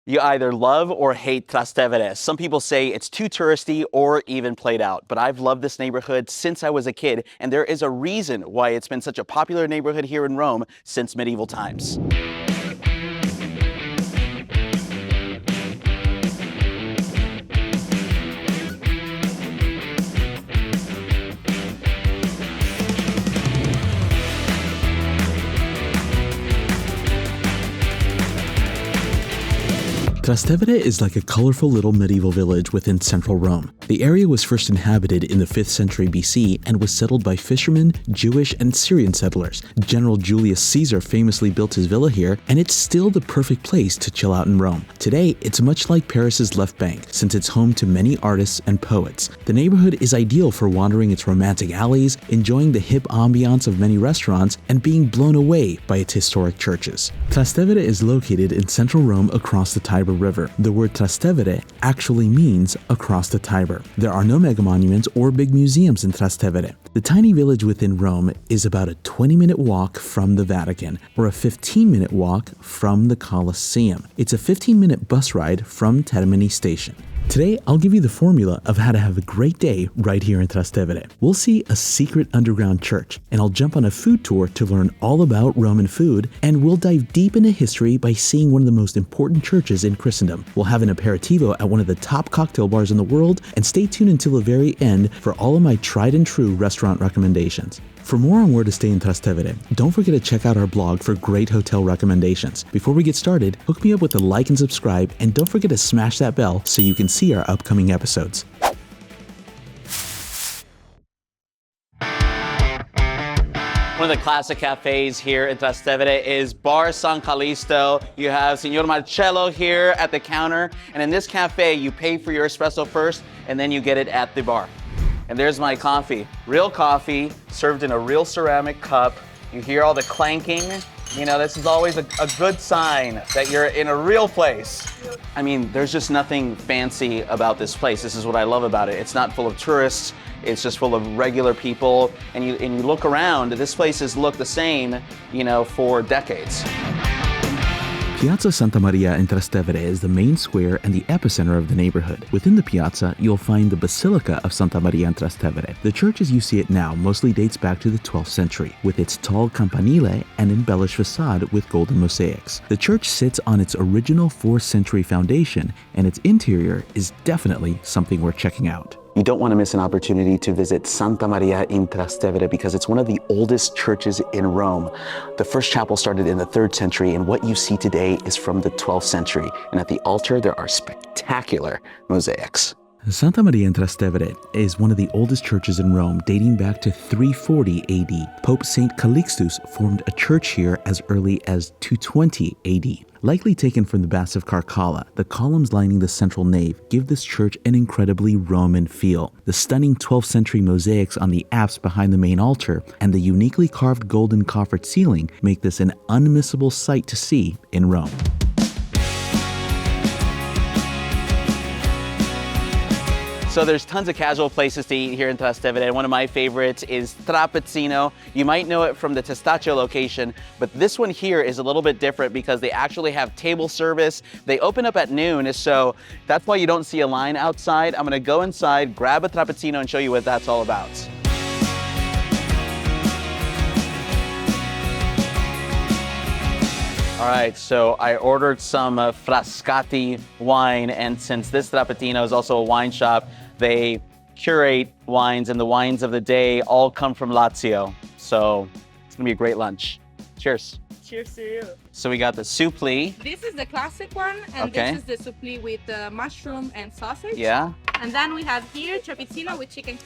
You either love or hate Trastevere. Some people say it's too touristy or even played out, but I've loved this neighborhood since I was a kid, and there is a reason why it's been such a popular neighborhood here in Rome since medieval times. Trastevere is like a colorful little medieval village within central Rome. The area was first inhabited in the 5th century BC and was settled by fishermen, Jewish, and Syrian settlers. General Julius Caesar famously built his villa here, and it's still the perfect place to chill out in Rome. Today, it's much like Paris's left bank, since it's home to many artists and poets. The neighborhood is ideal for wandering its romantic alleys, enjoying the hip ambiance of many restaurants, and being blown away by its historic churches. Trastevere is located in central Rome across the Tiber River. The word Trastevere actually means across the Tiber. There are no mega monuments or big museums in Trastevere. The tiny village within Rome is about a 20-minute walk from the Vatican or a 15-minute walk from the Colosseum. It's a 15-minute bus ride from Termini Station. Today, I'll give you the formula of how to have a great day right here in Trastevere. We'll see a secret underground church, and I'll jump on a food tour to learn all about Roman food, and we'll dive deep into history by seeing one of the most important churches in Christendom. We'll have an aperitivo at one of the top cocktail bars in the world, and stay tuned until the very end for all of my tried and true restaurant recommendations. For more on where to stay in Trastevere, don't forget to check out our blog for great hotel recommendations. Before we get started, hook me up with a like and subscribe, and don't forget to smash that bell so you can see our upcoming episodes. One of the classic cafes here in Trastevere is Bar San Calisto. You have Signor Marcello here at the counter, and in this cafe, you pay for your espresso first, and then you get it at the bar. And there's my coffee. Real coffee, served in a real ceramic cup. You hear all the clanking. You know, this is always a good sign that you're in a real place. I mean, there's just nothing fancy about this place. This is what I love about it. It's not full of tourists. It's just full of regular people. And you look around, this place has looked the same, you know, for decades. Piazza Santa Maria in Trastevere is the main square and the epicenter of the neighborhood. Within the piazza, you'll find the Basilica of Santa Maria in Trastevere. The church as you see it now mostly dates back to the 12th century, with its tall campanile and embellished facade with golden mosaics. The church sits on its original 4th century foundation, and its interior is definitely something worth checking out. You don't want to miss an opportunity to visit Santa Maria in Trastevere because it's one of the oldest churches in Rome. The first chapel started in the 3rd century, and what you see today is from the 12th century. And at the altar, there are spectacular mosaics. Santa Maria in Trastevere is one of the oldest churches in Rome, dating back to 340 AD. Pope St. Calixtus formed a church here as early as 220 AD. Likely taken from the Baths of Caracalla, the columns lining the central nave give this church an incredibly Roman feel. The stunning 12th century mosaics on the apse behind the main altar and the uniquely carved golden coffered ceiling make this an unmissable sight to see in Rome. So there's tons of casual places to eat here in Trastevere. One of my favorites is Trapizzino. You might know it from the Testaccio location, but this one here is a little bit different because they actually have table service. They open up at noon, so that's why you don't see a line outside. I'm gonna go inside, grab a Trapizzino, and show you what that's all about. All right, so I ordered some Frascati wine, and since this Trapizzino is also a wine shop, they curate wines, and the wines of the day all come from Lazio. So it's gonna be a great lunch. Cheers. Cheers to you. So we got the supli. This is the classic one, and Okay. this is the supli with mushroom and sausage. Yeah? And then we have here trapizzino with chicken.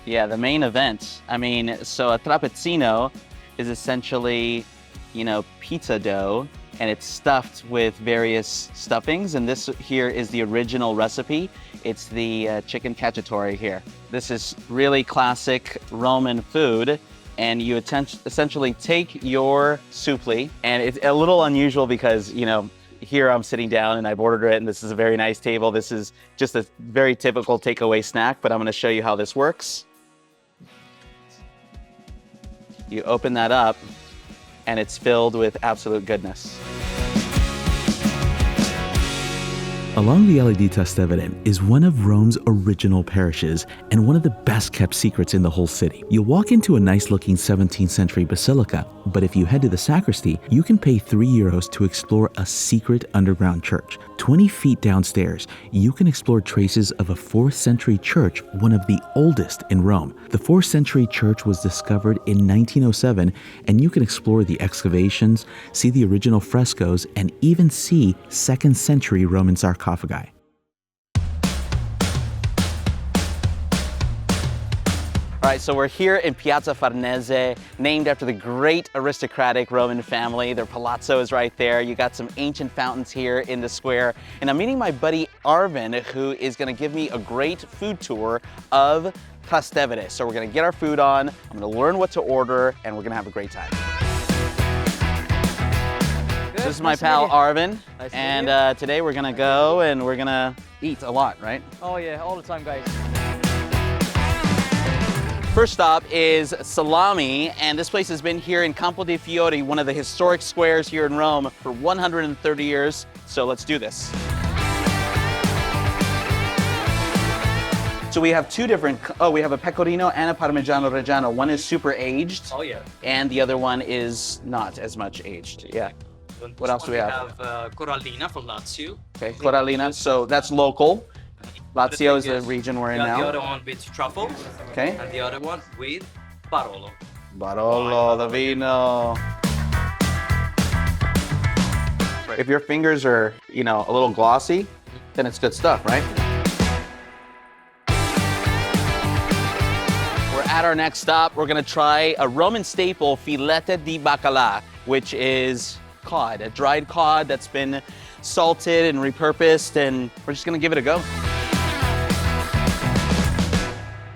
Yeah, the main event. I mean, so a Trapizzino is essentially, you know, pizza dough, and it's stuffed with various stuffings, and this here is the original recipe. It's the chicken cacciatore here. This is really classic Roman food, and you essentially take your supli, and it's a little unusual because, you know, here I'm sitting down and I've ordered it, and this is a very nice table. This is just a very typical takeaway snack, but I'm gonna show you how this works. You open that up, and it's filled with absolute goodness. Along Viale di Trastevere is one of Rome's original parishes and one of the best kept secrets in the whole city. You'll walk into a nice looking 17th century basilica, but if you head to the sacristy, you can pay €3 to explore a secret underground church. 20 feet downstairs, you can explore traces of a 4th century church, one of the oldest in Rome. The 4th century church was discovered in 1907, and you can explore the excavations, see the original frescoes, and even see 2nd century Roman sarcophagi. All right, so we're here in Piazza Farnese, named after the great aristocratic Roman family. Their palazzo is right there. You got some ancient fountains here in the square. And I'm meeting my buddy Arvin, who is gonna give me a great food tour of Trastevere. So we're gonna get our food on, I'm gonna learn what to order, and we're gonna have a great time. This is my pal Arvin, and today we're gonna go and we're gonna eat a lot, right? Oh yeah, all the time, guys. First stop is Salami, and this place has been here in Campo dei Fiori, one of the historic squares here in Rome, for 130 years. So let's do this. So we have two different, we have a pecorino and a parmigiano reggiano. One is super aged. Oh yeah. And the other one is not as much aged. Yeah. What else do we have? We have Corallina from Lazio. Okay, Corallina, so that's local. Lazio is the region we're in The now. other one with truffle. Okay. And the other one with Barolo. Barolo, the vino. If your fingers are, you know, a little glossy, then it's good stuff, right? We're at our next stop. We're gonna try a Roman staple, filete di bacala, which is cod, a dried cod that's been salted and repurposed, and we're just gonna give it a go.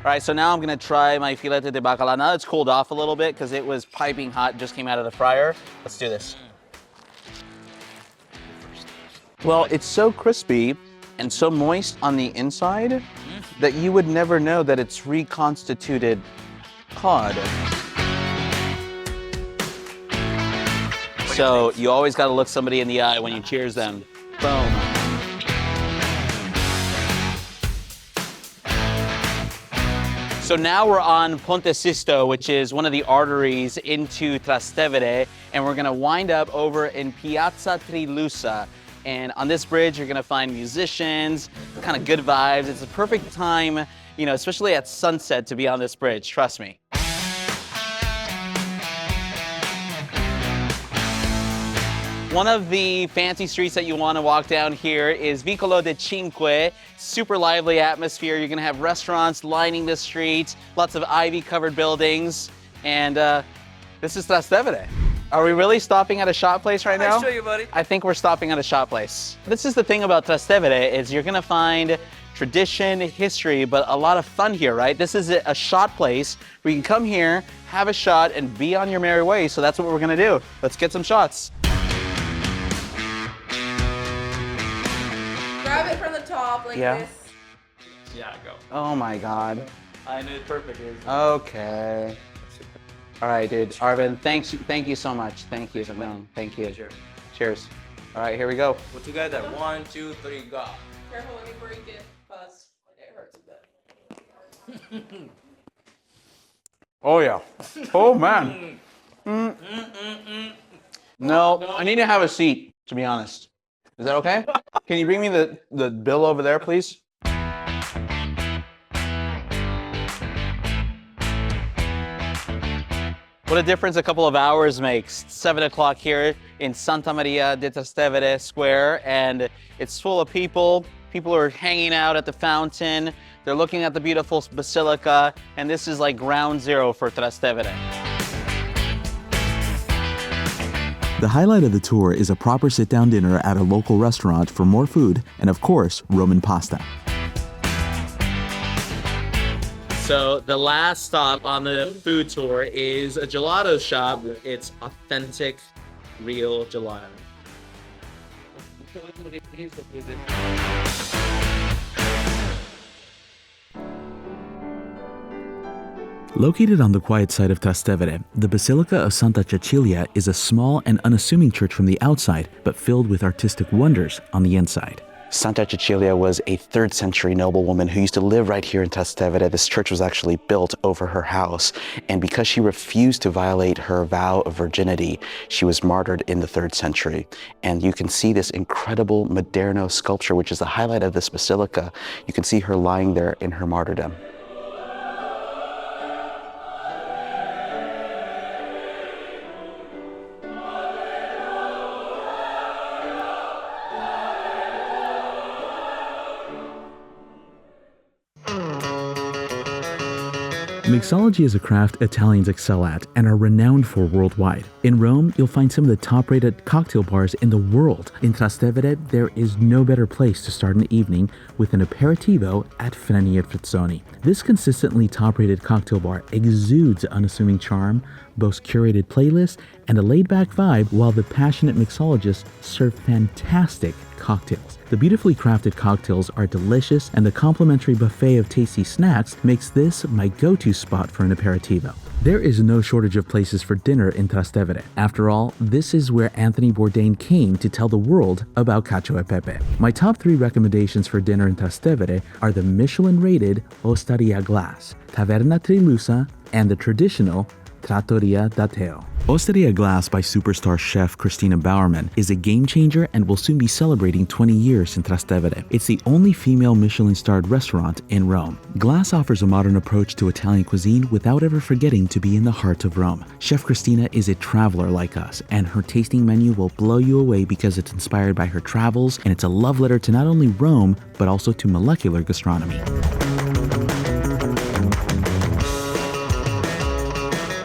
All right, so now I'm gonna try my filete de bacala. Now it's cooled off a little bit because it was piping hot, just came out of the fryer. Let's do this. Well, it's so crispy and so moist on the inside that you would never know that it's reconstituted cod. So you always gotta look somebody in the eye when you cheers them. Boom. So now we're on Ponte Sisto, which is one of the arteries into Trastevere, and we're gonna wind up over in Piazza Trilussa. And on this bridge, you're gonna find musicians, kind of good vibes. It's a perfect time, you know, especially at sunset, to be on this bridge, trust me. One of the fancy streets that you want to walk down here is Vicolo Cinque. Super lively atmosphere. You're going to have restaurants lining the streets, lots of ivy-covered buildings, and this is Trastevere. Are we really stopping at a shot place right now? I'll show you, buddy. I think we're stopping at a shot place. This is the thing about Trastevere is you're going to find tradition, history, but a lot of fun here, right? This is a shot place where you can come here, have a shot, and be on your merry way. So that's what we're going to do. Let's get some shots. Grab it from the top like Yeah. this. Yeah, go. Oh my God. I knew it perfectly. Okay. All right, dude. Arvin, thank you so much. Thank you. No, thank you. Sure. Cheers. All right, here we go. Put together. 1, 2, 3, go. Careful when you break it, because it hurts a bit. Oh yeah. Oh man. No, I need to have a seat, to be honest. Is that okay? Can you bring me the bill over there, please? What a difference a couple of hours makes. 7 o'clock here in Santa Maria di Trastevere Square, and it's full of people. People are hanging out at the fountain. They're looking at the beautiful basilica, and this is like ground zero for Trastevere. The highlight of the tour is a proper sit-down dinner at a local restaurant for more food and, of course, Roman pasta. So the last stop on the food tour is a gelato shop. It's authentic, real gelato. Located on the quiet side of Trastevere, the Basilica of Santa Cecilia is a small and unassuming church from the outside, but filled with artistic wonders on the inside. Santa Cecilia was a 3rd century noblewoman who used to live right here in Trastevere. This church was actually built over her house, and because she refused to violate her vow of virginity, she was martyred in the 3rd century. And you can see this incredible Moderno sculpture, which is the highlight of this basilica. You can see her lying there in her martyrdom. Mixology is a craft Italians excel at and are renowned for worldwide. In Rome, you'll find some of the top-rated cocktail bars in the world. In Trastevere, there is no better place to start an evening with an aperitivo at Freni e Frizzoni. This consistently top-rated cocktail bar exudes unassuming charm, boasts curated playlists, and a laid-back vibe, while the passionate mixologists serve fantastic cocktails. The beautifully crafted cocktails are delicious, and the complimentary buffet of tasty snacks makes this my go-to spot for an aperitivo. There is no shortage of places for dinner in Trastevere. After all, this is where Anthony Bourdain came to tell the world about cacio e pepe. My top 3 recommendations for dinner in Trastevere are the Michelin-rated Osteria Glass, Taverna Trilussa, and the traditional Trattoria da Teo. Osteria Glass by superstar chef Christina Bowerman is a game changer and will soon be celebrating 20 years in Trastevere. It's the only female Michelin-starred restaurant in Rome. Glass offers a modern approach to Italian cuisine without ever forgetting to be in the heart of Rome. Chef Christina is a traveler like us, and her tasting menu will blow you away because it's inspired by her travels, and it's a love letter to not only Rome, but also to molecular gastronomy.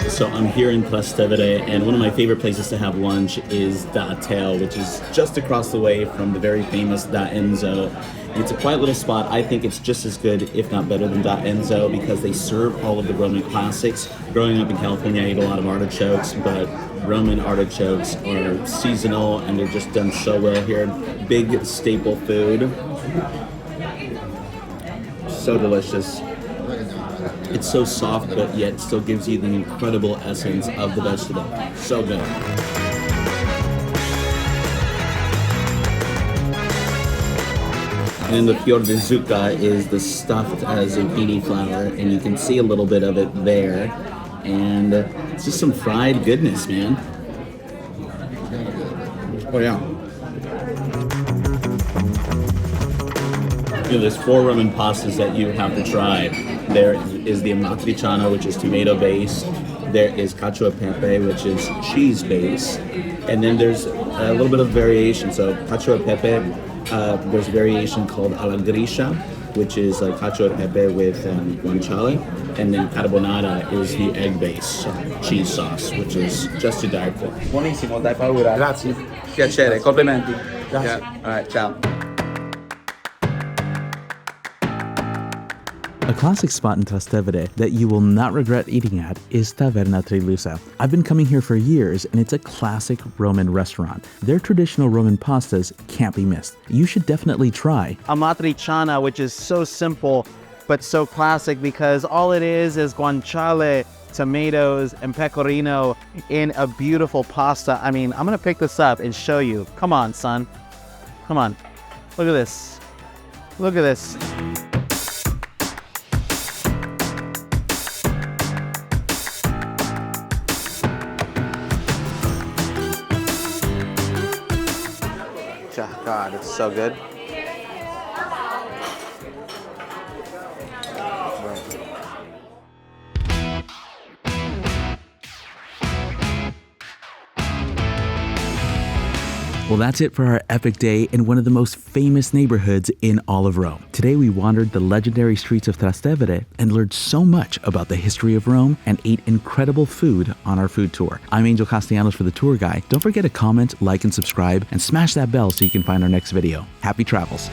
So I'm here in Trastevere, and one of my favorite places to have lunch is Da Teo, which is just across the way from the very famous Da Enzo. It's a quiet little spot. I think it's just as good, if not better, than Da Enzo because they serve all of the Roman classics. Growing up in California, I ate a lot of artichokes, but Roman artichokes are seasonal and they're just done so well here. Big staple food. So delicious. It's so soft, but yet still gives you the incredible essence of the vegetable. So good. And then the fior di zucca is the stuffed zucchini flower, and you can see a little bit of it there. And it's just some fried goodness, man. Oh yeah. There's 4 Roman pastas that you have to try. There is the amatriciana, which is tomato-based. There is cacio e pepe, which is cheese-based. And then there's a little bit of variation. So cacio e pepe, there's a variation called alla griscia, which is cacio e pepe with guanciale. And then carbonara is the egg-based cheese sauce, which is just to die for. Buonissimo, dai paura. Grazie. Piacere, complimenti. Grazie. Yeah. All right, ciao. A classic spot in Trastevere that you will not regret eating at is Taverna Trilussa. I've been coming here for years, and it's a classic Roman restaurant. Their traditional Roman pastas can't be missed. You should definitely try Amatriciana, which is so simple but so classic because all it is guanciale, tomatoes, and pecorino in a beautiful pasta. I mean, I'm gonna pick this up and show you. Come on, son. Come on. Look at this. Look at this. God, it's so good. Well, that's it for our epic day in one of the most famous neighborhoods in all of Rome. Today we wandered the legendary streets of Trastevere and learned so much about the history of Rome and ate incredible food on our food tour. I'm Angel Castellanos for the tour guide. Don't forget to comment, like, and subscribe, and smash that bell so you can find our next video. Happy travels.